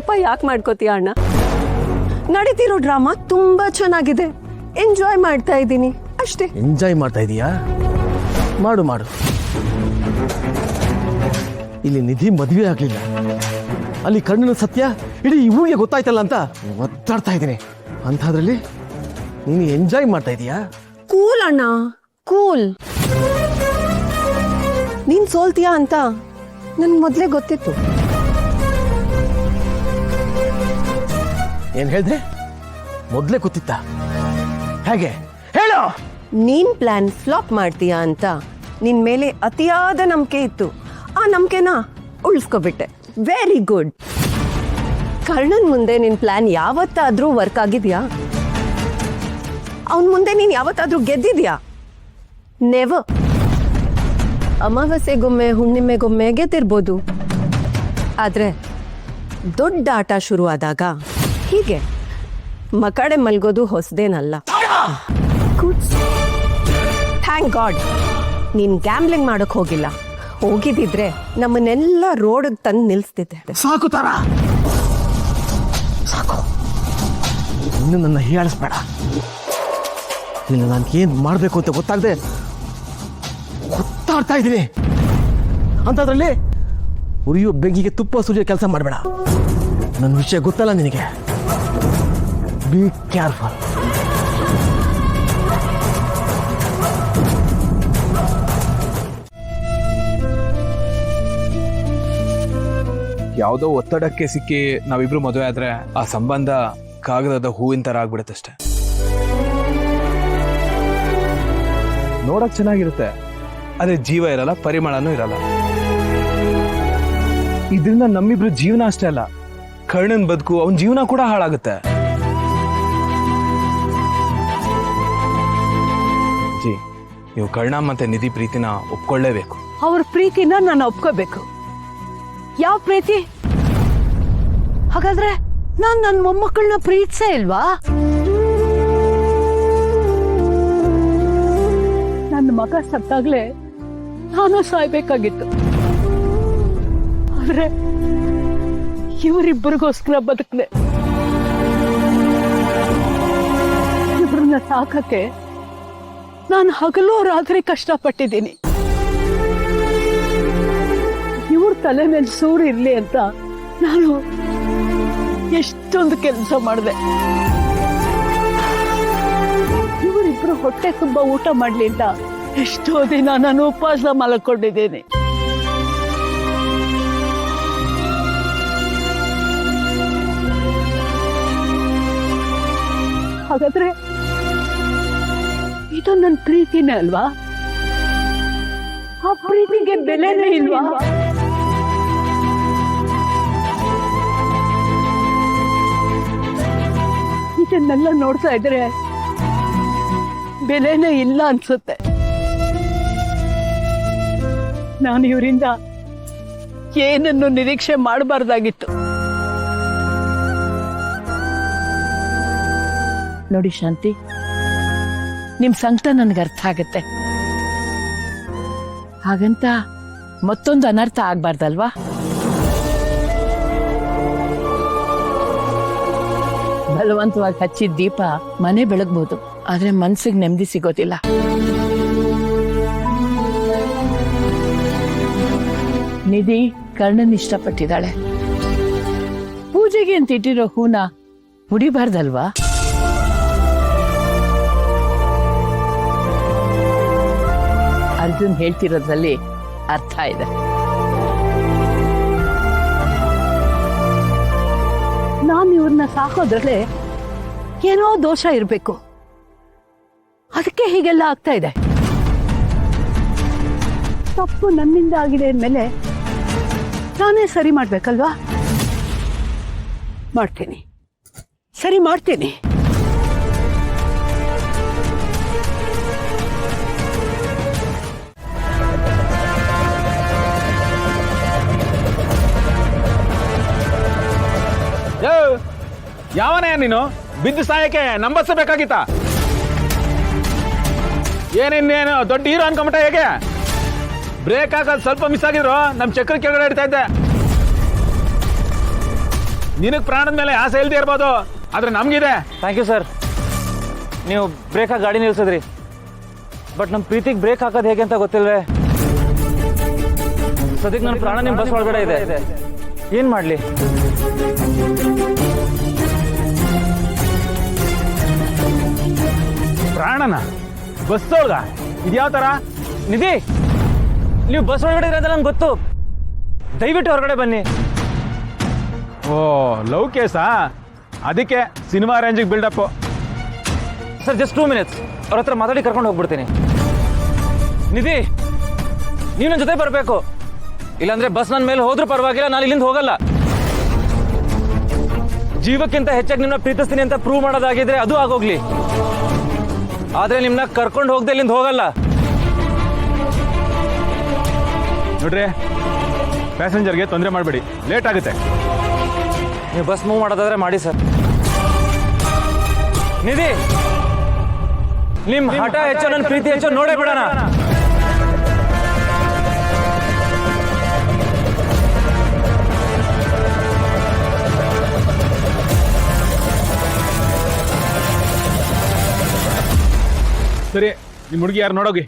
ಕೋಪ ಯಾಕೆ ಮಾಡ್ಕೋತೀಯ ಅಣ್ಣ? ನಡೀತಿರೋ ಡ್ರಾಮಾ ತುಂಬಾ ಚೆನ್ನಾಗಿದೆ, ಎಂಜಾಯ್ ಮಾಡ್ತಾ ಇದ್ದೀನಿ ಅಷ್ಟೇ. ಎಂಜಾಯ್ ಮಾಡ್ತಾ ಇದೀಯಾ? ಮಾಡು ಮಾಡು. ಇಲ್ಲಿ ನಿಧಿ ಮದುವೆ ಆಗ್ಲಿಲ್ಲ, ಅಲ್ಲಿ ಕಣ್ಣನ ಸತ್ಯ ಇಡೀ ಊರಿಗೆ ಗೊತ್ತಾಯ್ತಲ್ಲ ಅಂತ ಒತ್ತಾಡ್ತಾ ಇದ್ದೀನಿ. ಅಂಥದ್ರಲ್ಲಿ ನೀನು ಎಂಜಾಯ್ ಮಾಡ್ತಾ ಇದೀಯಾ? ಕೂಲ್ ಅಣ್ಣ, ಕೂಲ್. ನೀನ್ ಸೋಲ್ತೀಯಾ ಅಂತ ನನ್ ಮೊದ್ಲೇ ಗೊತ್ತಿತ್ತು. ಏನ್ ಹೇಳ್ದೆ? ಮೊದ್ಲೇ ಗೊತ್ತಿತ್ತ? ಹೇಗೆ ಹೇಳು? ನೀನ್ ಪ್ಲಾನ್ ಫ್ಲಾಪ್ ಮಾಡ್ತೀಯಾ ಅಂತ ನಿನ್ ಮೇಲೆ ಅತಿಯಾದ ನಂಬಿಕೆ ಇತ್ತು. ಆ ನಂಬಿಕೆನ ಉಳಿಸ್ಕೊಬಿಟ್ಟೆ. Very good. ಕರ್ಣನ್ ಮುಂದೆ ನಿನ್ ಪ್ಲಾನ್ ಯಾವತ್ತಾದ್ರೂ ವರ್ಕ್ ಆಗಿದ್ಯಾ? ಅವನ್ ಮುಂದೆ ನೀನ್ ಯಾವತ್ತಾದ್ರೂ ಗೆದ್ದಿದ್ಯಾ? ನೆವರ್. ಅಮಾವಾಸ್ಯೆಗೊಮ್ಮೆ ಹುಣ್ಣಿಮೆಗೊಮ್ಮೆ ಗೆದ್ದಿರ್ಬೋದು, ಆದ್ರೆ ದೊಡ್ಡ ಆಟ ಶುರುವಾದಾಗ ಹೀಗೆ ಮಕಡೆ ಮಲ್ಗೋದು ಹೊಸದೇನಲ್ಲ. ಥ್ಯಾಂಕ್ ಗಾಡ್ ನೀನ್ ಗ್ಯಾಮ್ಲಿಂಗ್ ಮಾಡಕ್ ಹೋಗಿಲ್ಲ. ಹೋಗಿದ್ದಿದ್ರೆ ನಮ್ಮನ್ನೆಲ್ಲ ರೋಡ್ಗೆ ತಂದು ನಿಲ್ಸ್ತಿದ್ದೆ. ಸಾಕು ತಾರ, ಸಾಕು. ಇನ್ನು ನನ್ನ ಹೀಯಾಳಿಸ್ಬೇಡ. ಇನ್ನು ನಾನು ಏನ್ ಮಾಡ್ಬೇಕು ಅಂತ ಗೊತ್ತಾಗದೆ ಗೊತ್ತಾಡ್ತಾ ಇದ್ದೀನಿ. ಅಂತದ್ರಲ್ಲಿ ಉರಿಯೋ ಬೆಂಕಿಗೆ ತುಪ್ಪ ಸುರಿಯೋ ಕೆಲಸ ಮಾಡಬೇಡ. ನನ್ನ ವಿಷಯ ಗೊತ್ತಲ್ಲ ನಿನಗೆ. Be careful. ಯಾವುದೋ ಒತ್ತಡಕ್ಕೆ ಸಿಕ್ಕಿ ನಾವಿಬ್ರು ಮದುವೆ ಆದ್ರೆ ಆ ಸಂಬಂಧ ಕಾಗದದ ಹೂವಿನ ತರ ಆಗ್ಬಿಡುತ್ತಷ್ಟೆ. ನೋಡಕ್ ಚೆನ್ನಾಗಿರುತ್ತೆ, ಆದ್ರೆ ಜೀವ ಇರಲ್ಲ, ಪರಿಮಳನೂ ಇರಲ್ಲ. ಇದರಿಂದ ನಮ್ಮಿಬ್ರು ಜೀವನ ಅಷ್ಟೇ ಅಲ್ಲ, ಕರ್ಣನ್ ಬದುಕು, ಅವನ ಜೀವನ ಕೂಡ ಹಾಳಾಗುತ್ತೆ. ಜಿ, ನೀವು ಕರ್ಣ ಮತ್ತೆ ನಿಧಿ ಪ್ರೀತಿನ ಒಪ್ಕೊಳ್ಳೇಬೇಕು. ಅವ್ರ ಪ್ರೀತಿನ ನಾನು ಒಪ್ಕೋಬೇಕು. ಯಾವ ಪ್ರೀತಿ? ಹಾಗಾದ್ರೆ ನಾನ್ ನನ್ನ ಮೊಮ್ಮಕ್ಕಳನ್ನ ಪ್ರೀತಿಸೇ ಇಲ್ವಾ? ನನ್ನ ಮಗ ಸತ್ತಾಗ್ಲೇ ನಾನು ಸಾಯ್ಬೇಕಾಗಿತ್ತು. ಆದ್ರೆ ಇವರಿಬ್ಬರಿಗೋಸ್ಕರ ಬದುಕ್ದೆ. ಇವ್ರನ್ನ ಸಾಕಕ್ಕೆ ನಾನು ಹಗಲು ರಾತ್ರಿ ಕಷ್ಟಪಟ್ಟಿದ್ದೀನಿ. ಇವ್ರ ತಲೆ ಮೇಲೆ ಸೂರು ಇರ್ಲಿ ಅಂತ ನಾನು ಎಷ್ಟೊಂದು ಕೆಲಸ ಮಾಡಿದೆ. ಇವರಿಬ್ರು ಹೊಟ್ಟೆ ತುಂಬಾ ಊಟ ಮಾಡ್ಲಿ ಅಂತ ಎಷ್ಟೋ ದಿನ ನಾನು ಉಪವಾಸ ಮಲ್ಕೊಂಡಿದ್ದೀನಿ. ಹಾಗಾದ್ರೆ ಇದು ನನ್ನ ಪ್ರೀತಿನೇ ಅಲ್ವಾ? ಆ ಪ್ರೀತಿಗೆ ಬೆಲೆನೇ ಇಲ್ವಾ? ಇದನ್ನೆಲ್ಲ ನೋಡ್ತಾ ಇದ್ರೆ ಬೆಲೆನೇ ಇಲ್ಲ ಅನ್ಸುತ್ತೆ. ನಾನು ಇವರಿಂದ ಏನನ್ನು ನಿರೀಕ್ಷೆ ಮಾಡಬಾರ್ದಾಗಿತ್ತು. ನೋಡಿ ಶಾಂತಿ, ನಿಮ್ ಸಂಕಟ ನನಗೆ ಅರ್ಥ ಆಗತ್ತೆ. ಹಾಗಂತ ಮತ್ತೊಂದು ಅನರ್ಥ ಆಗ್ಬಾರ್ದಲ್ವಾ? ಬಲವಂತವಾಗಿ ಹಚ್ಚಿದ ದೀಪ ಮನೆ ಬೆಳಗ್ಬೋದು, ಆದ್ರೆ ಮನ್ಸಿಗೆ ನೆಮ್ಮದಿ ಸಿಗೋದಿಲ್ಲ. ನಿಧಿ ಕರ್ಣನ್ ಇಷ್ಟಪಟ್ಟಿದ್ದಾಳೆ. ಪೂಜೆಗೆ ಅಂತ ಇಟ್ಟಿರೋ ಹೂನ ಮುಡಿಬಾರ್ದಲ್ವಾ? ಅರ್ಜುನ್ ಹೇಳ್ತಿರೋದ್ರಲ್ಲಿ ಅರ್ಥ ಇದೆ. ನಾನು ಇವ್ರನ್ನ ಸಾಕೋದ್ರಲ್ಲೇ ಏನೋ ದೋಷ ಇರಬೇಕು, ಅದಕ್ಕೆ ಹೀಗೆಲ್ಲ ಆಗ್ತಾ ಇದೆ. ತಪ್ಪು ನನ್ನಿಂದ ಆಗಿದೆ ಅಂದಮೇಲೆ ನಾನೇ ಸರಿ ಮಾಡ್ಬೇಕಲ್ವಾ? ಮಾಡ್ತೀನಿ, ಸರಿ ಮಾಡ್ತೀನಿ. ಯಾವನೇ ನೀನು? ಬಿದ್ದು ಸಾಯಕ್ಕೆ ನಂಬರ್ಸಬೇಕಾಗಿತ್ತ? ಏನೇನು ದೊಡ್ಡ ಹೀರೋ ಅನ್ಕೊಂಬಿಟ್ಟ? ಹೇಗೆ ಬ್ರೇಕ್ ಹಾಕೋದು ಸ್ವಲ್ಪ ಮಿಸ್ ಆಗಿದ್ರು ನಮ್ ಚಕ್ರ ಕೆಳಗಡೆ ಇಡ್ತಾ ಇದ್ದೆ. ನಿನಗೆ ಪ್ರಾಣದ ಮೇಲೆ ಆಸೆ ಇಲ್ದೇ ಇರ್ಬೋದು, ಆದ್ರೆ ನಮ್ಗಿದೆ. Thank you sir. ನೀವು ಬ್ರೇಕ್ ಹಾಕಿ ಗಾಡಿ ನಿಲ್ಸಿದ್ರಿ, ಬಟ್ ನಮ್ಮ ಪ್ರೀತಿಗೆ ಬ್ರೇಕ್ ಹಾಕೋದು ಹೇಗೆ ಅಂತ ಗೊತ್ತಿಲ್ವೇ? ಸದ್ಯಕ್ಕೆ ನನ್ನ ಪ್ರಾಣ ನಿಮ್ಮ ಬಸ್ ಒಳಗಡೆ ಇದೆ. ಏನು ಮಾಡಲಿ? ಪ್ರಾಣನ ಬಸ್ ಒಳಗ ಇದ್ಯಾವ ತರ? ನಿಧಿ, ನೀವು ಬಸ್ ಒಳಗಡೆ ಇರೋದ ನಂಗೆ ಗೊತ್ತು. ದಯವಿಟ್ಟು ಹೊರಗಡೆ ಬನ್ನಿ. ಓ, ಲವ್ ಕೇಸಾ? ಅದಕ್ಕೆ ಸಿನಿಮಾ ರೇಂಜಿಗೆ ಬಿಲ್ಡಪ್. ಸರ್ ಜಸ್ಟ್ 2 minutes, ಅವ್ರ ಹತ್ರ ಮಾತಾಡಿ ಕರ್ಕೊಂಡು ಹೋಗ್ಬಿಡ್ತೀನಿ. ನಿಧಿ, ನೀವು ನನ್ನ ಜೊತೆ ಬರಬೇಕು, ಇಲ್ಲಾಂದ್ರೆ ಬಸ್ ನನ್ನ ಮೇಲೆ ಹೋದ್ರೂ ಪರವಾಗಿಲ್ಲ, ನಾನು ಇಲ್ಲಿಂದ ಹೋಗಲ್ಲ. ಜೀವಕ್ಕಿಂತ ಹೆಚ್ಚಾಗಿ ನಿಮ್ಮನ್ನ ಪ್ರೀತಿಸ್ತೀನಿ ಅಂತ ಪ್ರೂವ್ ಮಾಡೋದಾಗಿದ್ರೆ ಅದು ಆಗೋಗ್ಲಿ, ಆದ್ರೆ ನಿಮ್ಮನ್ನ ಕರ್ಕೊಂಡು ಹೋಗದೆ ಇಲ್ಲಿಂದ ಹೋಗಲ್ಲ. ನೋಡ್ರಿ, ಪ್ಯಾಸೆಂಜರ್ಗೆ ತೊಂದರೆ ಮಾಡಬೇಡಿ, ಲೇಟ್ ಆಗುತ್ತೆ. ನೀವು ಬಸ್ ಮೂವ್ ಮಾಡೋದಾದ್ರೆ ಮಾಡಿ ಸರ್. ನಿಧಿ, ನಿಮ್ ಹಠ ಹೆಚ್ಚೋ ನನ್ನ ಪ್ರೀತಿ ಹೆಚ್ಚೋ ನೋಡೇ ಬಿಡೋಣ. ಸರಿ, ನಿಮ್ಮ ಹುಡುಗಿ ಯಾರು ನೋಡೋಗಿ.